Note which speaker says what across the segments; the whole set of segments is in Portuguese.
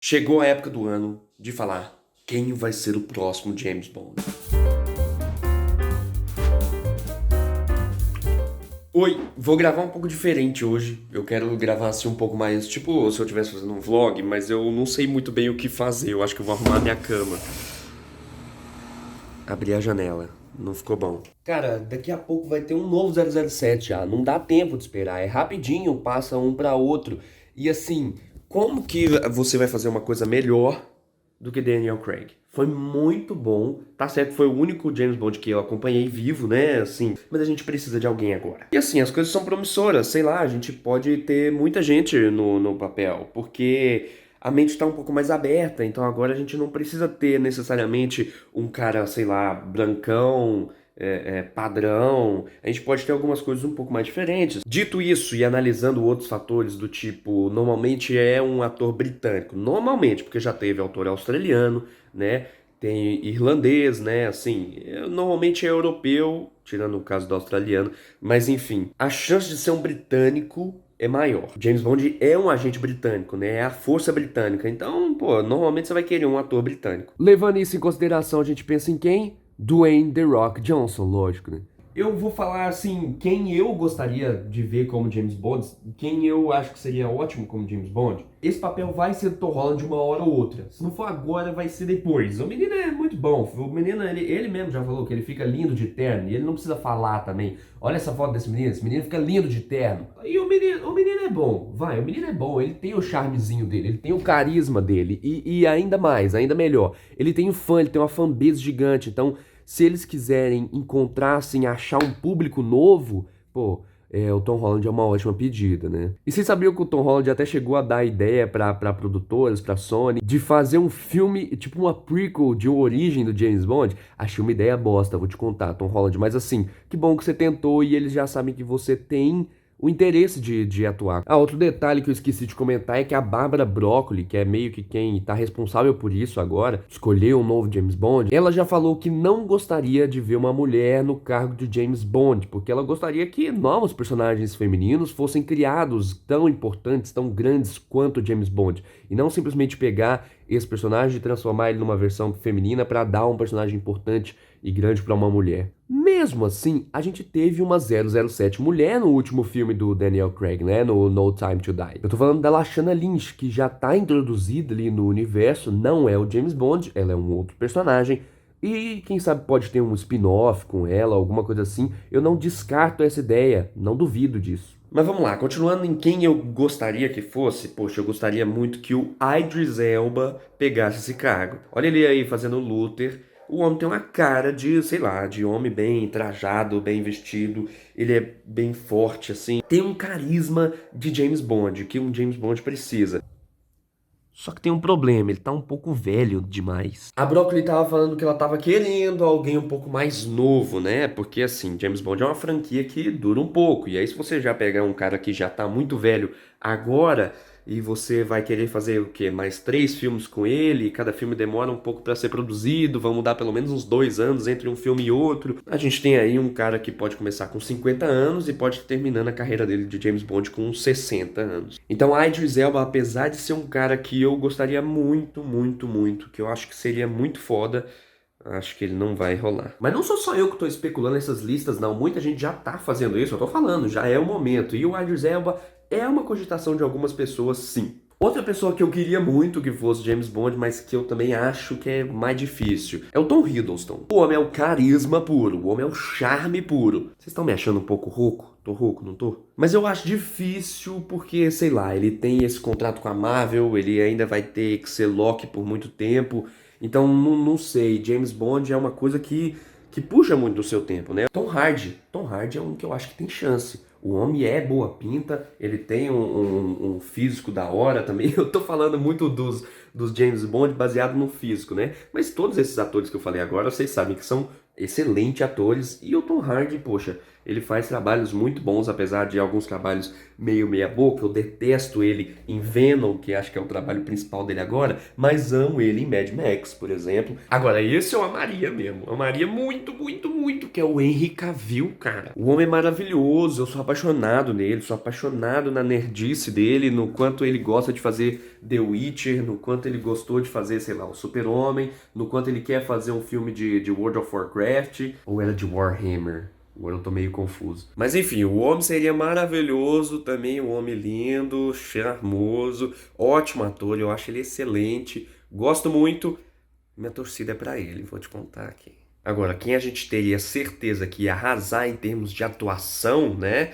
Speaker 1: Chegou a época do ano de falar quem vai ser o próximo James Bond. Oi, vou gravar um pouco diferente hoje. Eu quero gravar assim um pouco mais, tipo, se eu estivesse fazendo um vlog, mas eu não sei muito bem o que fazer. Eu acho que eu vou arrumar minha cama. Abrir a janela. Não ficou bom. Cara, daqui a pouco vai ter um novo 007 já. Não dá tempo de esperar. É rapidinho, passa um pra outro. E assim, como que você vai fazer uma coisa melhor do que Daniel Craig? Foi muito bom. Tá certo, foi o único James Bond que eu acompanhei vivo, né? Assim, mas a gente precisa de alguém agora. E assim, as coisas são promissoras. Sei lá, a gente pode ter muita gente no papel, porque a mente está um pouco mais aberta, então agora a gente não precisa ter necessariamente um cara, sei lá, brancão, padrão. A gente pode ter algumas coisas um pouco mais diferentes. Dito isso, e analisando outros fatores do tipo, normalmente é um ator britânico, normalmente, porque já teve autor australiano, né? Tem irlandês, né? Assim, normalmente é europeu, tirando o caso do australiano, mas enfim, a chance de ser um britânico é maior. James Bond é um agente britânico, né? É a força britânica. Então, pô, normalmente você vai querer um ator britânico. Levando isso em consideração, a gente pensa em quem? Dwayne The Rock Johnson, lógico, né? Eu vou falar assim, quem eu gostaria de ver como James Bond, quem eu acho que seria ótimo como James Bond. Esse papel vai ser do Tom Holland uma hora ou outra. Se não for agora, vai ser depois. O menino é muito bom. O menino, ele mesmo já falou que ele fica lindo de terno. E ele não precisa falar também. Olha essa foto desse menino. Esse menino fica lindo de terno. E o menino é bom. Vai, o menino é bom. Ele tem o charmezinho dele. Ele tem o carisma dele. E ainda mais, ainda melhor. Ele tem o fã, ele tem uma fanbase gigante. Então, se eles quiserem encontrar, assim, achar um público novo, pô, o Tom Holland é uma ótima pedida, né? E vocês sabiam que o Tom Holland até chegou a dar ideia pra produtoras, pra Sony, de fazer um filme, tipo uma prequel de origem do James Bond? Achei uma ideia bosta, vou te contar, Tom Holland. Mas assim, que bom que você tentou e eles já sabem que você tem o interesse de atuar. Ah, outro detalhe que eu esqueci de comentar é que a Bárbara Broccoli, que é meio que quem tá responsável por isso agora, escolheu um novo James Bond, ela já falou que não gostaria de ver uma mulher no cargo de James Bond, porque ela gostaria que novos personagens femininos fossem criados tão importantes, tão grandes quanto James Bond, e não simplesmente pegar esse personagem e transformar ele numa versão feminina para dar um personagem importante e grande para uma mulher. Mesmo assim, a gente teve uma 007 mulher no último filme do Daniel Craig, né? No No Time to Die. Eu tô falando da Lashana Lynch, que já tá introduzida ali no universo, não é o James Bond, ela é um outro personagem. E quem sabe pode ter um spin-off com ela, alguma coisa assim. Eu não descarto essa ideia, não duvido disso. Mas vamos lá, continuando em quem eu gostaria que fosse, poxa, eu gostaria muito que o Idris Elba pegasse esse cargo. Olha ele aí fazendo Luther. O homem tem uma cara de, sei lá, de homem bem trajado, bem vestido. Ele é bem forte, assim. Tem um carisma de James Bond, que um James Bond precisa. Só que tem um problema, ele tá um pouco velho demais. A Broccoli tava falando que ela tava querendo alguém um pouco mais novo, né? Porque assim, James Bond é uma franquia que dura um pouco. E aí, se você já pegar um cara que já tá muito velho agora e você vai querer fazer o quê? Mais 3 filmes com ele, e cada filme demora um pouco pra ser produzido, vão dar pelo menos uns 2 anos entre um filme e outro. A gente tem aí um cara que pode começar com 50 anos e pode terminando a carreira dele de James Bond com uns 60 anos. Então, Idris Elba, apesar de ser um cara que eu gostaria muito, muito, muito, que eu acho que seria muito foda, acho que ele não vai rolar. Mas não sou só eu que tô especulando essas listas, não. Muita gente já tá fazendo isso, eu tô falando, já é o momento. E o Idris Elba é uma cogitação de algumas pessoas, sim. Outra pessoa que eu queria muito que fosse James Bond, mas que eu também acho que é mais difícil, é o Tom Hiddleston. O homem é o carisma puro, o homem é o charme puro. Vocês estão me achando um pouco rouco? Tô rouco, não tô? Mas eu acho difícil porque, sei lá, ele tem esse contrato com a Marvel, ele ainda vai ter que ser Loki por muito tempo. Então, não sei, James Bond é uma coisa que puxa muito do seu tempo, né? Tom Hardy é um que eu acho que tem chance. O homem é boa pinta, ele tem um físico da hora também. Eu tô falando muito dos James Bond baseado no físico, né? Mas todos esses atores que eu falei agora, vocês sabem que são excelentes atores. E o Tom Hardy, poxa, Ele faz trabalhos muito bons, apesar de alguns trabalhos meio meia boca. Eu detesto ele em Venom, que acho que é o trabalho principal dele agora, mas amo ele em Mad Max, por exemplo. Agora, esse eu amaria mesmo. Eu amaria muito, muito, muito, que é o Henry Cavill, cara. O homem é maravilhoso, eu sou apaixonado nele, sou apaixonado na nerdice dele, no quanto ele gosta de fazer The Witcher, no quanto ele gostou de fazer, sei lá, o Super-Homem, no quanto ele quer fazer um filme de World of Warcraft, ou era de Warhammer? Agora eu tô meio confuso. Mas enfim, o homem seria maravilhoso também, um homem lindo, charmoso, ótimo ator, eu acho ele excelente, gosto muito. Minha torcida é pra ele, vou te contar aqui. Agora, quem a gente teria certeza que ia arrasar em termos de atuação, né?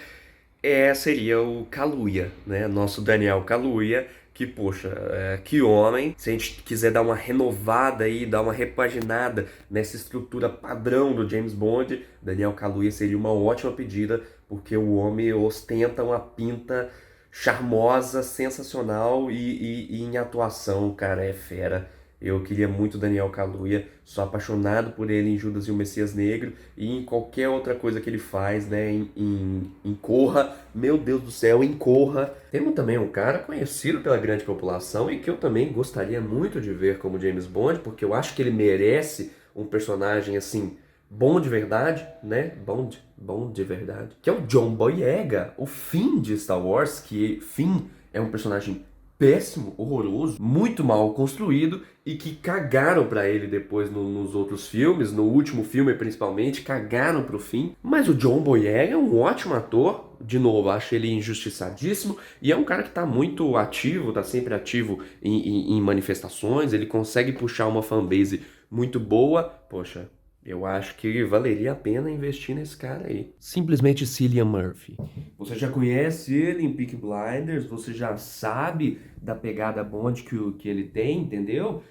Speaker 1: Seria o Kaluuya, né? Nosso Daniel Kaluuya, que, poxa, que homem. Se a gente quiser dar uma renovada aí, dar uma repaginada nessa estrutura padrão do James Bond, Daniel Kaluuya seria uma ótima pedida, porque o homem ostenta uma pinta charmosa, sensacional e em atuação, cara, é fera. Eu queria muito Daniel Kaluuya, sou apaixonado por ele em Judas e o Messias Negro e em qualquer outra coisa que ele faz, né? Em Corra, meu Deus do céu, em Corra. Temos também um cara conhecido pela grande população e que eu também gostaria muito de ver como James Bond, porque eu acho que ele merece um personagem assim, bom de verdade, né? Bom de verdade. Que é o John Boyega, o Finn de Star Wars, que Finn é um personagem péssimo, horroroso, muito mal construído e que cagaram pra ele depois nos outros filmes, no último filme principalmente, cagaram pro fim. Mas o John Boyega é um ótimo ator, de novo, acho ele injustiçadíssimo e é um cara que tá muito ativo, tá sempre ativo em manifestações, ele consegue puxar uma fanbase muito boa. Poxa, eu acho que valeria a pena investir nesse cara aí. Simplesmente Cillian Murphy. Você já conhece ele em Peaky Blinders, você já sabe da pegada Bond que ele tem, entendeu?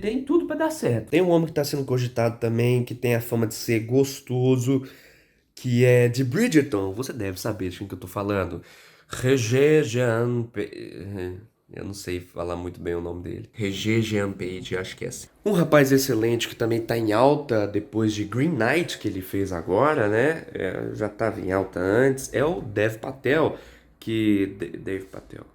Speaker 1: Tem tudo pra dar certo. Tem um homem que tá sendo cogitado também, que tem a fama de ser gostoso, que é de Bridgerton. Você deve saber de quem que eu tô falando. Regé Jean... Eu não sei falar muito bem o nome dele. Regé Jean Page, acho que é assim. Um rapaz excelente que também tá em alta depois de Green Knight, que ele fez agora, né? Já tava em alta antes. É o Dev Patel, Dave Patel.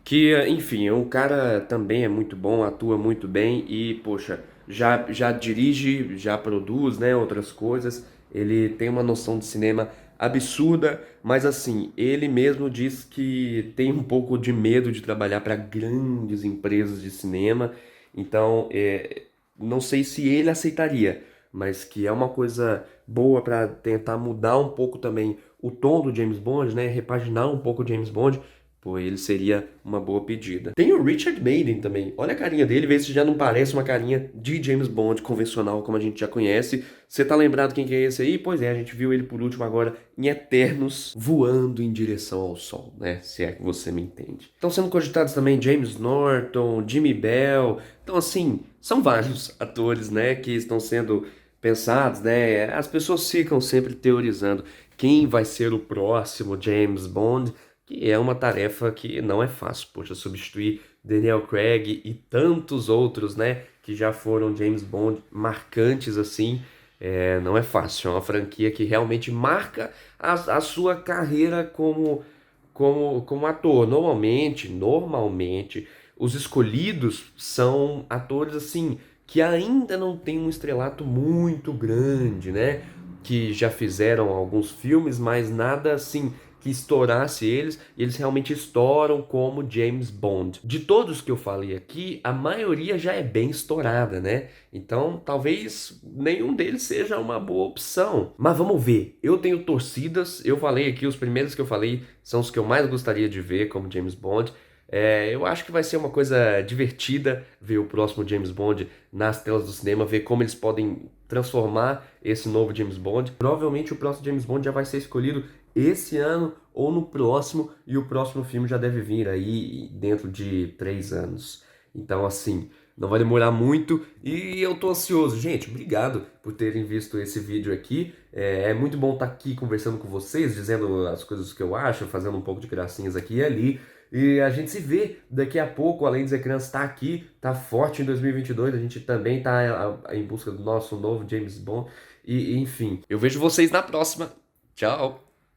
Speaker 1: Que, enfim, é um cara também é muito bom, atua muito bem e, poxa, já dirige, já produz, né, outras coisas. Ele tem uma noção de cinema absurda, mas assim, ele mesmo diz que tem um pouco de medo de trabalhar para grandes empresas de cinema, então não sei se ele aceitaria, mas que é uma coisa boa para tentar mudar um pouco também o tom do James Bond, né? Repaginar um pouco o James Bond. Pô, ele seria uma boa pedida. Tem o Richard Madden também. Olha a carinha dele, vê se já não parece uma carinha de James Bond convencional, como a gente já conhece. Você tá lembrado quem que é esse aí? Pois é, a gente viu ele por último agora em Eternos, voando em direção ao sol, né? Se é que você me entende. Estão sendo cogitados também James Norton, Jimmy Bell. Então, assim, são vários atores, né, que estão sendo pensados, né? As pessoas ficam sempre teorizando quem vai ser o próximo James Bond, que é uma tarefa que não é fácil, poxa, substituir Daniel Craig e tantos outros, né, que já foram James Bond marcantes assim, não é fácil, é uma franquia que realmente marca a sua carreira como ator. Normalmente, os escolhidos são atores assim, que ainda não têm um estrelato muito grande, né, que já fizeram alguns filmes, mas nada assim que estourasse eles, e eles realmente estouram como James Bond. De todos que eu falei aqui, a maioria já é bem estourada, né? Então, talvez nenhum deles seja uma boa opção. Mas vamos ver. Eu tenho torcidas, eu falei aqui, os primeiros que eu falei são os que eu mais gostaria de ver como James Bond. Eu acho que vai ser uma coisa divertida ver o próximo James Bond nas telas do cinema, ver como eles podem transformar esse novo James Bond. Provavelmente o próximo James Bond já vai ser escolhido esse ano ou no próximo, e o próximo filme já deve vir aí dentro de 3 anos. Então, assim, não vai demorar muito e eu tô ansioso. Gente, obrigado por terem visto esse vídeo aqui. É muito bom estar aqui conversando com vocês, dizendo as coisas que eu acho, fazendo um pouco de gracinhas aqui e ali. E a gente se vê daqui a pouco, além de Zé Criança tá aqui, tá forte em 2022, a gente também tá em busca do nosso novo James Bond. E enfim, eu vejo vocês na próxima. Tchau!